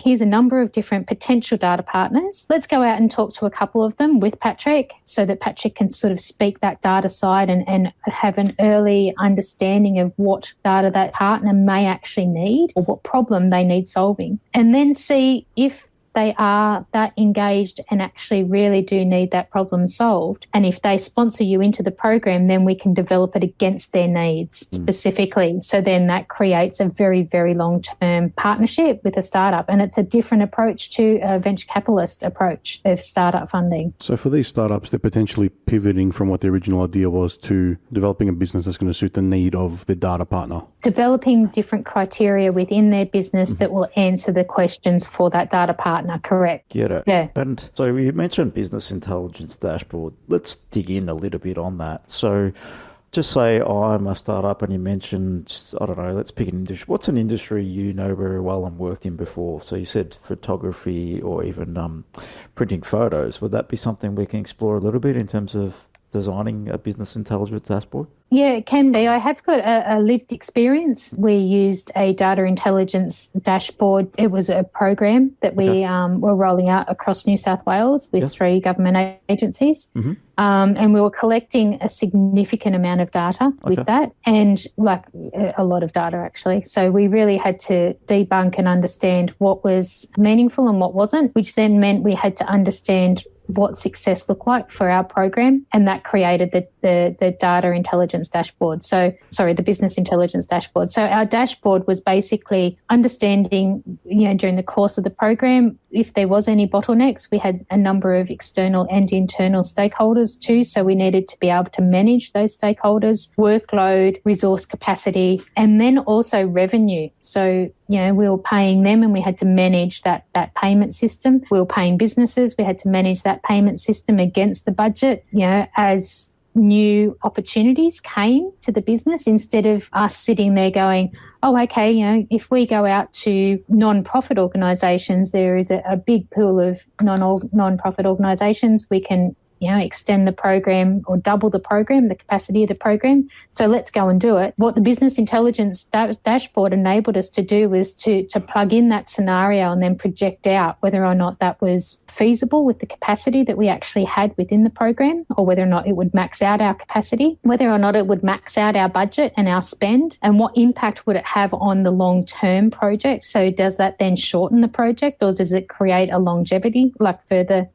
here's a number of different potential data partners. Let's go out and talk to a couple of them with Patrick so that Patrick can sort of speak that data side and have an early understanding of what data that partner may actually need or what problem they need solving. And then see if they are that engaged and actually really do need that problem solved. And if they sponsor you into the program, then we can develop it against their needs specifically. So then that creates a very, very long-term partnership with a startup. And it's a different approach to a venture capitalist approach of startup funding. So for these startups, they're potentially pivoting from what the original idea was to developing a business that's going to suit the need of the data partner. Developing different criteria within their business that will answer the questions for that data partner. Correct. Get it. Yeah. And so you mentioned business intelligence dashboard. Let's dig in a little bit on that. So just say I'm a startup and you mentioned, I don't know, let's pick an industry. What's an industry you know very well and worked in before? So you said photography or even printing photos. Would that be something we can explore a little bit in terms of designing a business intelligence dashboard? Yeah, it can be. I have got a lived experience. We used a data intelligence dashboard. It was a program that we were rolling out across New South Wales with 3 government agencies. And we were collecting a significant amount of data with that, and like a lot of data actually. So we really had to debunk and understand what was meaningful and what wasn't, which then meant we had to understand what success looked like for our program, and that created the data intelligence dashboard. So, the business intelligence dashboard. So our dashboard was basically understanding, during the course of the program, if there was any bottlenecks. We had a number of external and internal stakeholders too, so we needed to be able to manage those stakeholders, workload, resource capacity, and then also revenue. So, we were paying them and we had to manage that payment system. We were paying businesses, we had to manage that payment system against the budget, as new opportunities came to the business, instead of us sitting there going, oh, okay, if we go out to non-profit organisations, there is a big pool of non-profit organisations. We can extend the program or double the program, the capacity of the program. So let's go and do it. What the business intelligence dashboard enabled us to do was to plug in that scenario and then project out whether or not that was feasible with the capacity that we actually had within the program, or whether or not it would max out our capacity, whether or not it would max out our budget and our spend, and what impact would it have on the long-term project. So does that then shorten the project, or does it create a longevity,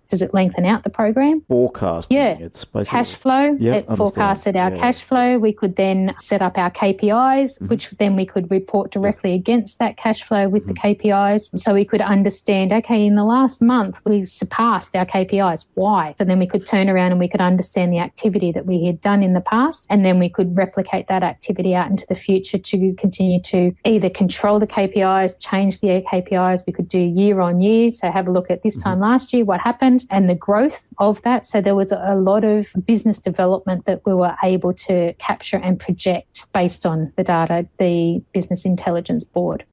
does it lengthen out the program? Forecasting. Yeah. It's basically cash flow. It forecasted our cash flow. We could then set up our KPIs, which then we could report directly against that cash flow with the KPIs. So we could understand, okay, in the last month, we surpassed our KPIs. Why? So then we could turn around and we could understand the activity that we had done in the past, and then we could replicate that activity out into the future to continue to either control the KPIs, change the KPIs. We could do year on year. So have a look at this time last year, what happened, and the growth of that. So there was a lot of business development that we were able to capture and project based on the data, the business intelligence board.